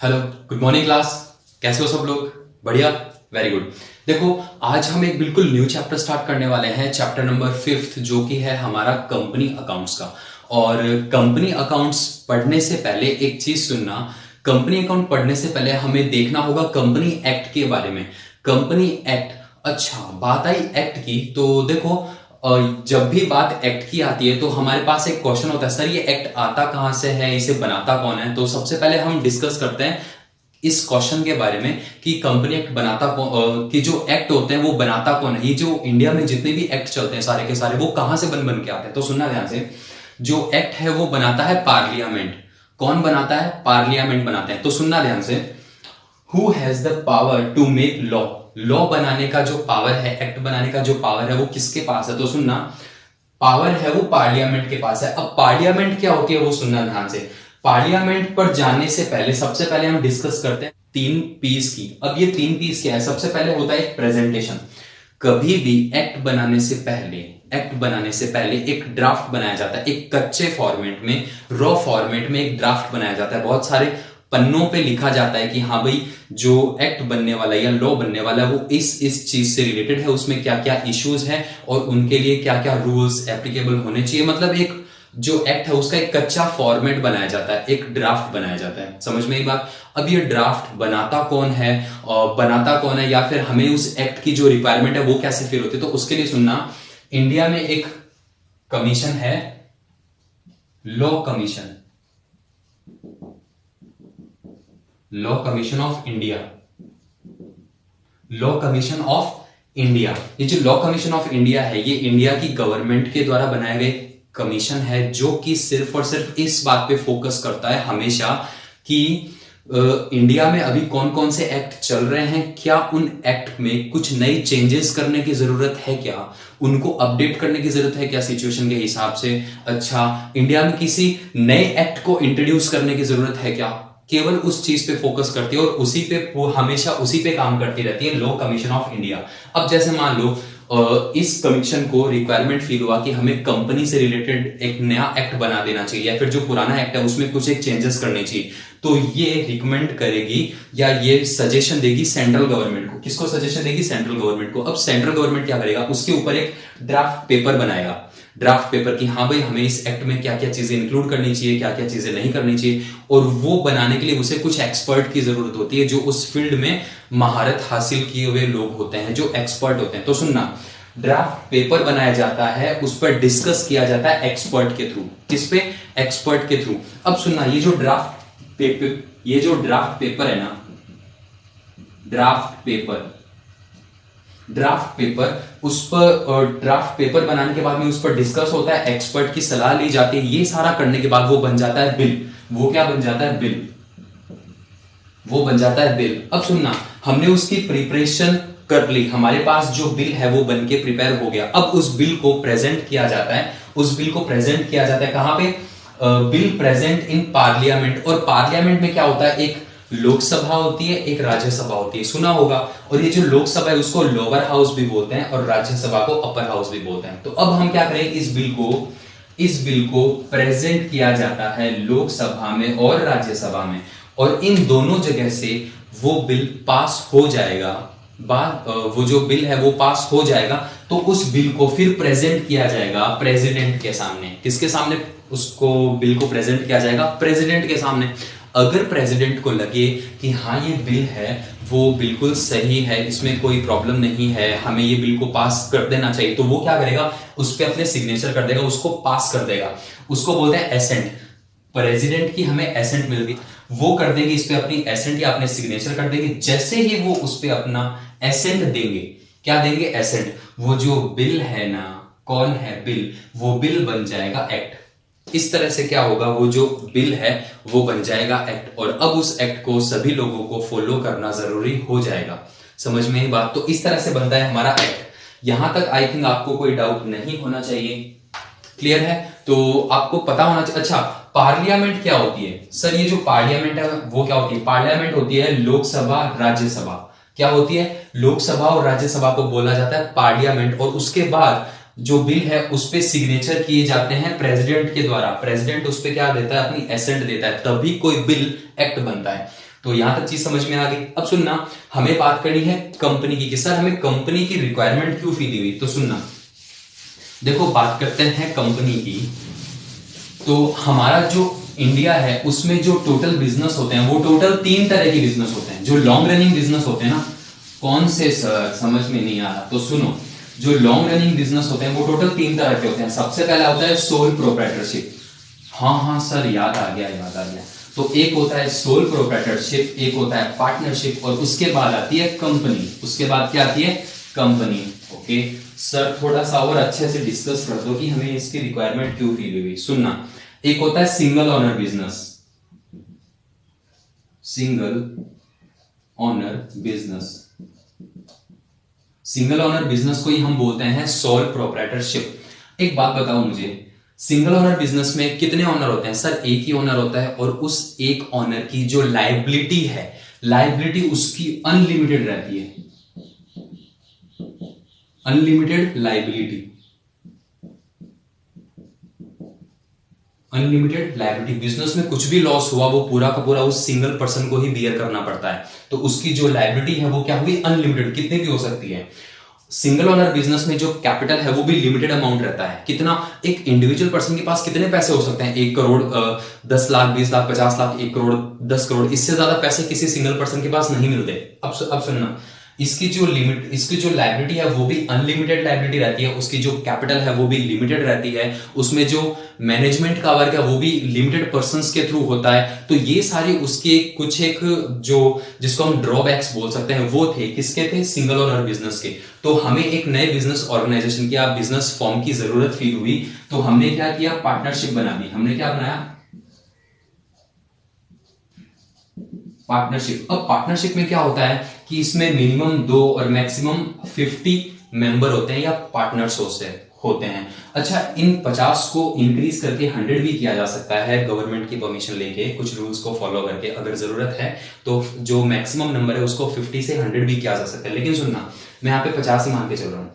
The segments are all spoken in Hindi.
Hello, good morning class. कैसे हो सब लोग? बढ़िया, वेरी गुड। देखो, आज हम एक बिल्कुल न्यू चैप्टर स्टार्ट करने वाले हैं, चैप्टर नंबर 5, जो कि है हमारा कंपनी अकाउंट्स का। और कंपनी अकाउंट्स पढ़ने से पहले एक चीज सुनना। कंपनी अकाउंट पढ़ने से पहले हमें देखना होगा कंपनी एक्ट के बारे में। कंपनी एक्ट, अच्छा बात आई एक्ट की, तो देखो जब भी बात एक्ट की आती है तो हमारे पास एक क्वेश्चन होता है, सर ये एक्ट आता कहां से है, इसे बनाता कौन है। तो सबसे पहले हम डिस्कस करते हैं इस क्वेश्चन के बारे में कि कंपनी एक्ट बनाता कौन, कि जो एक्ट होते हैं वो बनाता कौन है। ये जो इंडिया में जितने भी एक्ट चलते हैं सारे के सारे, वो कहां से बन बन के आते हैं। तो सुनना ध्यान से, जो एक्ट है वो बनाता है पार्लियामेंट। कौन बनाता है? पार्लियामेंट बनाते हैं। तो सुनना ध्यान से, who has the power to make law. Law बनाने का जो पावर है, एक्ट बनाने का जो पावर है, वो किसके पास है? तो सुनना, पावर है वो पार्लियामेंट के पास है। अब पार्लियामेंट क्या होती है वो सुनना ध्यान से। पार्लियामेंट पर जाने से पहले सबसे पहले हम डिस्कस करते हैं 3 P's की। अब ये 3 P's क्या है? सबसे पहले होता है एक प्रेजेंटेशन। कभी भी एक्ट बनाने से पहले एक ड्राफ्ट बनाया जाता है, एक कच्चे फॉर्मेट में, रॉ फॉर्मेट में एक ड्राफ्ट बनाया जाता है। बहुत सारे पन्नों पे लिखा जाता है कि हाँ भाई, जो एक्ट बनने वाला है या लॉ बनने वाला है वो इस चीज से रिलेटेड है, उसमें क्या क्या इश्यूज हैं और उनके लिए क्या क्या रूल्स एप्लीकेबल होने चाहिए। मतलब एक जो एक्ट है उसका एक कच्चा फॉर्मेट बनाया जाता है, एक ड्राफ्ट बनाया जाता है। समझ में ये बात? अब ये ड्राफ्ट बनाता कौन है, और बनाता कौन है, या फिर हमें उस एक्ट की जो रिक्वायरमेंट है वो कैसे फिल होती है, तो उसके लिए सुनना, इंडिया में एक कमीशन है, law commission, law commission of India. Law commission of India, ये जो लॉ कमीशन ऑफ इंडिया है, ये इंडिया की गवर्नमेंट के द्वारा बनाए गए कमीशन है, जो कि सिर्फ और सिर्फ इस बात पे फोकस करता है हमेशा कि इंडिया में अभी कौन कौन से एक्ट चल रहे हैं, क्या उन एक्ट में कुछ नई चेंजेस करने की जरूरत है, क्या उनको अपडेट करने की जरूरत है क्या सिचुएशन के हिसाब से। अच्छा, इंडिया में किसी नए एक्ट को इंट्रोड्यूस करने की जरूरत है क्या, केवल उस चीज पे फोकस करती है और उसी पे वो हमेशा उसी पे काम करती रहती है, लॉ कमीशन ऑफ इंडिया। अब जैसे मान लो इस कमीशन को रिक्वायरमेंट फील हुआ कि हमें कंपनी से रिलेटेड एक नया एक्ट बना देना चाहिए, या फिर जो पुराना एक्ट है उसमें कुछ एक चेंजेस करने चाहिए, तो ये रिकमेंड करेगी या ये सजेशन देगी सेंट्रल गवर्नमेंट को। किसको सजेशन देगी? सेंट्रल गवर्नमेंट को। अब सेंट्रल गवर्नमेंट क्या करेगा? उसके ऊपर एक ड्राफ्ट पेपर बनाएगा, ड्राफ्ट पेपर की हाँ भाई हमें इस एक्ट में क्या क्या चीजें इंक्लूड करनी चाहिए, क्या क्या चीजें नहीं करनी चाहिए। और वो बनाने के लिए उसे कुछ एक्सपर्ट की जरूरत होती है, जो उस फील्ड में महारत हासिल किए हुए लोग होते हैं, जो एक्सपर्ट होते हैं। तो सुनना, ड्राफ्ट पेपर बनाया जाता है, उस पर डिस्कस किया जाता है एक्सपर्ट के थ्रू। किस पे? एक्सपर्ट के थ्रू। अब सुनना, ये जो ड्राफ्ट पेपर है ना, ड्राफ्ट पेपर उस पर ड्राफ्ट पेपर बनाने के बाद में उस पर डिस्कस होता है, एक्सपर्ट की सलाह ली जाती है। ये सारा करने के बाद वो बन जाता है बिल। वो क्या बन जाता है? बिल। वो बन जाता है बिल। अब सुनना, हमने उसकी प्रिपरेशन कर ली, हमारे पास जो बिल है वो बन के प्रिपेयर हो गया। अब उस बिल को प्रेजेंट किया जाता है, कहां पे? Bill present in parliament. और पार्लियामेंट में क्या होता है? एक लोकसभा होती है, एक राज्यसभा होती है, सुना होगा। और ये जो लोकसभा है उसको लोअर हाउस भी बोलते हैं और राज्यसभा को अपर हाउस भी बोलते हैं। तो अब हम क्या करें, इस बिल को प्रेजेंट किया जाता है लोकसभा में और राज्यसभा में, और इन दोनों जगह से वो बिल पास हो जाएगा। वो जो बिल है वो पास हो जाएगा, तो उस बिल को फिर प्रेजेंट किया जाएगा प्रेसिडेंट के सामने। किसके सामने उसको बिल को प्रेजेंट किया जाएगा? प्रेसिडेंट के सामने। अगर प्रेसिडेंट को लगे कि हाँ ये बिल है वो बिल्कुल सही है, इसमें कोई प्रॉब्लम नहीं है, हमें ये बिल को पास कर देना चाहिए, तो वो क्या करेगा? उस पर अपने सिग्नेचर कर देगा, उसको पास कर देगा। उसको बोलते हैं एसेंट। प्रेसिडेंट की हमें एसेंट मिल गई, वो कर देंगे इस पे अपनी एसेंट या अपने सिग्नेचर कर देंगे। जैसे ही वो उस पे अपना एसेंट देंगे, क्या देंगे? एसेंट। वो जो बिल है ना, कौन है? बिल। वो बिल बन जाएगा एक्ट। इस तरह से क्या होगा? वो जो बिल है वो बन जाएगा एक्ट, और अब उस एक्ट को सभी लोगों को फॉलो करना जरूरी हो जाएगा। समझ में ये बात? तो इस तरह से बनता है हमारा एक्ट। यहां तक आई थिंक आपको कोई डाउट नहीं होना चाहिए। क्लियर है? तो आपको पता होना चाहिए। अच्छा, पार्लियामेंट क्या होती है? सर ये जो पार्लियामेंट है वो क्या होती है? पार्लियामेंट होती है लोकसभा राज्यसभा। क्या होती है? लोकसभा और राज्यसभा को बोला जाता है पार्लियामेंट। और उसके बाद जो बिल है उस पे सिग्नेचर किए जाते हैं प्रेसिडेंट के द्वारा। प्रेसिडेंट उस पे क्या देता है? अपनी एसेंट देता है, तभी कोई बिल एक्ट बनता है। तो यहां तक चीज समझ में आ गई। अब सुनना, हमें बात करनी है कंपनी की कि सर हमें कंपनी की रिक्वायरमेंट क्यों फील हुई। तो सुनना, देखो बात करते हैं कंपनी की। तो हमारा जो इंडिया है उसमें जो टोटल बिजनेस होते हैं वो टोटल 3 तरह के बिजनेस होते हैं। जो लॉन्ग रनिंग बिजनेस होते हैं ना, कौन से सर समझ में नहीं आ रहा, तो सुनो, जो लॉन्ग रनिंग बिजनेस होते हैं वो टोटल 3 तरह के होते हैं। सबसे पहला होता है सोल प्रोप्राइटरशिप। हाँ सर याद आ गया। तो एक होता है सोल प्रोप्राइटरशिप, एक होता है पार्टनरशिप, और उसके बाद आती है कंपनी। उसके बाद क्या आती है? कंपनी। ओके सर, थोड़ा सा और अच्छे से डिस्कस कर दो कि हमें इसकी रिक्वायरमेंट क्यों फील हुई। सुनना, एक होता है single owner business. Single owner business, single owner business को ही हम बोलते हैं सोल प्रोप्राइटरशिप। एक बात बताओ मुझे, सिंगल ऑनर बिजनेस में कितने ऑनर होते हैं? सर एक ही ऑनर होता है, और उस एक ऑनर की जो लायबिलिटी है, लायबिलिटी उसकी अनलिमिटेड रहती है। Unlimited liability, unlimited liability. Business में कुछ भी लॉस हुआ वो पूरा का पूरा उस सिंगल पर्सन को ही बियर करना पड़ता है। तो उसकी जो लायबिलिटी है वो क्या हुई? अनलिमिटेड, कितने भी हो सकती है। सिंगल ओनर बिजनेस में जो कैपिटल है वो भी लिमिटेड अमाउंट रहता है। कितना? एक इंडिविजुअल पर्सन के पास कितने पैसे हो सकते हैं? 1 करोड़, 10 लाख, 20 लाख, 50 लाख, 1 करोड़, 10 करोड़। इससे ज्यादा पैसे किसी सिंगल पर्सन के पास नहीं मिलते। अब सुनना, इसकी जो लायबिलिटी है वो भी अनलिमिटेड लायबिलिटी रहती है। उसकी जो कैपिटल है वो भी लिमिटेड रहती है। उसमें जो मैनेजमेंट का वर्क है वो भी लिमिटेड पर्संस के थ्रू होता है। तो ये सारे उसके कुछ एक जो जिसको हम ड्रॉबैक्स बोल सकते हैं वो थे। किसके थे? सिंगल ओनर बिजनेस के। तो हमें एक नए बिजनेस ऑर्गेनाइजेशन की, बिजनेस फॉर्म की जरूरत फील हुई। तो हमने क्या किया? पार्टनरशिप बना दी। हमने क्या बनाया? पार्टनरशिप। अब पार्टनरशिप में क्या होता है कि इसमें मिनिमम 2 और मैक्सिमम 50 मेंबर होते हैं या पार्टनर्स होते हैं। अच्छा, इन 50 को इंक्रीज करके 100 भी किया जा सकता है गवर्नमेंट की परमिशन लेके, कुछ रूल्स को फॉलो करके। अगर जरूरत है तो जो मैक्सिमम नंबर है उसको 50 से 100 भी किया जा सकता है। लेकिन सुनना, मैं यहाँ पे 50 ही मान के चल रहा हूं।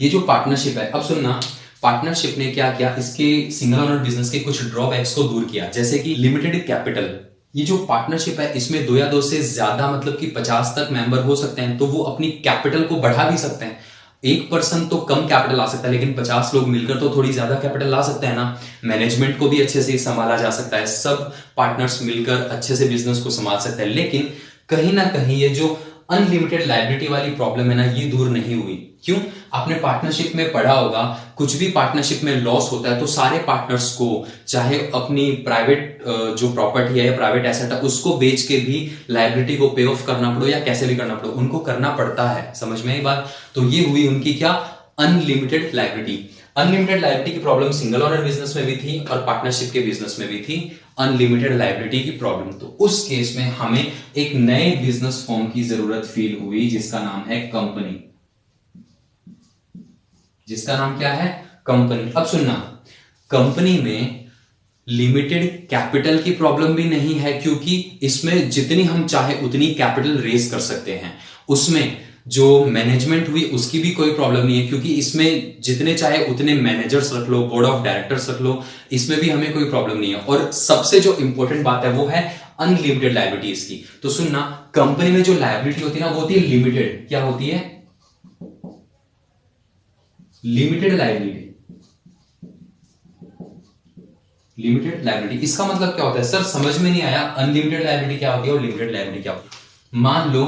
ये जो पार्टनरशिप है, अब सुनना, पार्टनरशिप ने क्या किया? इसके सिंगल ओनर बिजनेस के कुछ ड्रॉबैक्स को दूर किया। जैसे कि लिमिटेड कैपिटल। ये जो पार्टनरशिप है इसमें 2 या 2 से ज्यादा, मतलब कि 50 तक मेंबर हो सकते हैं। तो वो अपनी कैपिटल को बढ़ा भी सकते हैं। एक पर्सन तो कम कैपिटल ला सकता है, लेकिन 50 लोग मिलकर तो थोड़ी ज्यादा कैपिटल ला सकते हैं ना। मैनेजमेंट को भी अच्छे से संभाला जा सकता है। सब पार्टनर्स मिलकर अच्छे से बिजनेस को संभाल सकते हैं। लेकिन कहीं ना कहीं ये जो अनलिमिटेड लायबिलिटी वाली प्रॉब्लम है ना, ये दूर नहीं हुई। क्यों? आपने पार्टनरशिप में पढ़ा होगा, कुछ भी पार्टनरशिप में लॉस होता है तो सारे पार्टनर्स को, चाहे अपनी प्राइवेट जो प्रॉपर्टी है या प्राइवेट एसेट है उसको बेच के भी लायबिलिटी को पे ऑफ करना पड़ो या कैसे भी करना पड़ो, उनको करना पड़ता है। समझ में आई बात? तो ये हुई उनकी क्या? Unlimited liability. अनलिमिटेड लायबिलिटी की प्रॉब्लम सिंगल ओनर बिजनेस में भी थी और पार्टनरशिप के बिजनेस में भी थी, अनलिमिटेड लायबिलिटी की प्रॉब्लम। तो उस केस में हमें एक नए बिजनेस फॉर्म की जरूरत फील हुई जिसका नाम है कंपनी। जिसका नाम क्या है? कंपनी। अब सुनना, कंपनी में लिमिटेड कैपिटल की प्रॉब्लम भी नहीं है, क्योंकि इसमें जितनी हम चाहे उतनी कैपिटल रेज कर सकते हैं। उसमें जो मैनेजमेंट हुई उसकी भी कोई प्रॉब्लम नहीं है, क्योंकि इसमें जितने चाहे उतने मैनेजर्स रख लो, बोर्ड ऑफ डायरेक्टर्स रख लो, इसमें भी हमें कोई प्रॉब्लम नहीं है। और सबसे जो इंपॉर्टेंट बात है वो है अनलिमिटेड लायबिलिटी इसकी। तो सुनना, कंपनी में जो लायबिलिटी होती है ना वो होती है लिमिटेड। क्या होती है? Limited liability. लिमिटेड लायबिलिटी, इसका मतलब क्या होता है? सर समझ में नहीं आया, अनलिमिटेड लायबिलिटी क्या होती है और लिमिटेड लायबिलिटी क्या होती है? मान लो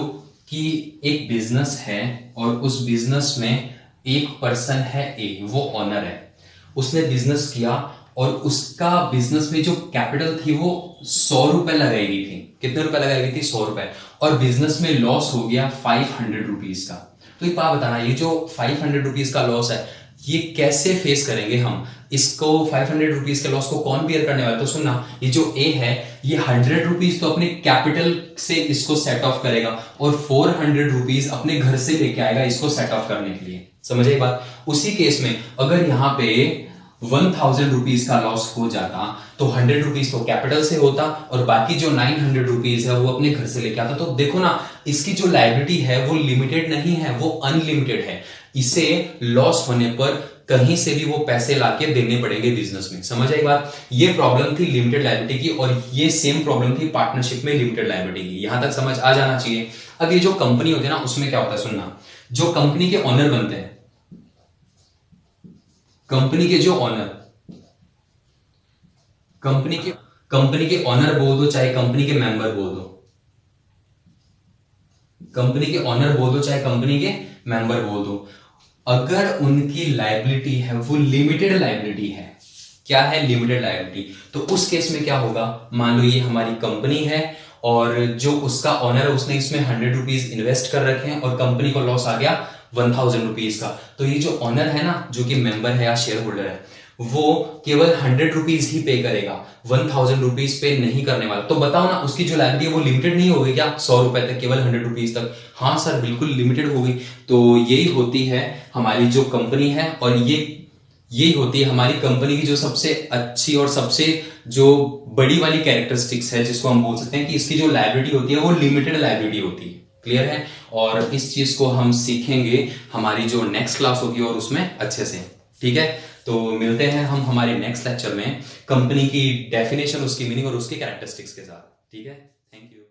कि एक बिजनेस है और उस बिजनेस में एक पर्सन है ए, वो ऑनर है। उसने बिजनेस किया और उसका बिजनेस में जो कैपिटल थी वो 100 रुपए लगाई गई थी। कितने रुपए लगाई गई थी? 100 रुपए। और बिजनेस में लॉस हो गया 500 रुपीज का। तो एक बात बताना, ये जो 500 रुपीज का लॉस है ये कैसे फेस करेंगे हम? इसको 500 रुपीज के लॉस को कौन बियर करने वाला है? तो सुनना, ये जो ए है ये 100 रुपीज तो अपने कैपिटल से इसको सेट ऑफ करेगा और 400 रुपीज अपने घर से लेके आएगा इसको सेट ऑफ करने के लिए। समझ आई बात? उसी केस में अगर यहां पे 1000 रुपीज का लॉस हो जाता तो 100 रुपीज तो कैपिटल से होता और बाकी जो 900 रुपीज है वो अपने घर से लेके आता। तो देखो ना, इसकी जो लायबिलिटी है वो लिमिटेड नहीं है, वो अनलिमिटेड है। इसे लॉस होने पर कहीं से भी वो पैसे लाके देने पड़ेंगे बिजनेस में। समझ आई बात? ये प्रॉब्लम थी लिमिटेड लायबिलिटी की, और ये सेम प्रॉब्लम थी पार्टनरशिप में लिमिटेड लायबिलिटी की। यहां तक समझ आ जाना चाहिए। अब ये जो कंपनी होती है ना, उसमें क्या होता है सुनना, जो कंपनी के ऑनर बनते हैं, कंपनी के जो ऑनर, कंपनी के ऑनर बोल दो चाहे कंपनी के मेंबर बोल दो, कंपनी के ऑनर बोल दो चाहे कंपनी के मेंबर बोल दो, अगर उनकी लायबिलिटी है वो लिमिटेड लायबिलिटी है, क्या है? लिमिटेड लायबिलिटी, तो उस केस में क्या होगा, मान लो ये हमारी कंपनी है और जो उसका ऑनर है उसने इसमें 100 रुपीज इन्वेस्ट कर रखे हैं और कंपनी को लॉस आ गया 1000 रुपीज का, तो ये जो ऑनर है ना, जो कि मेंबर है या शेयर होल्डर है, वो केवल 100 रुपीज ही पे करेगा, 1000 रुपीज पे नहीं करने वाला। तो बताओ ना, उसकी जो लायबिलिटी है वो लिमिटेड नहीं होगी क्या? 100 रुपए तक, केवल 100 रुपीज तक। हाँ सर, बिल्कुल लिमिटेड होगी। तो यही होती है हमारी जो कंपनी है, और यही होती है हमारी कंपनी की जो सबसे अच्छी और सबसे जो बड़ी वाली कैरेक्टरिस्टिक्स है, जिसको हम बोल सकते हैं कि इसकी जो लायबिलिटी होती है वो लिमिटेड लायबिलिटी होती है। क्लियर है? और इस चीज को हम सीखेंगे हमारी जो नेक्स्ट क्लास होगी और उसमें अच्छे से। ठीक है, तो मिलते हैं हम हमारे नेक्स्ट लेक्चर में कंपनी की डेफिनेशन, उसकी मीनिंग और उसकी कैरेक्टरिस्टिक्स के साथ। ठीक है, थैंक यू।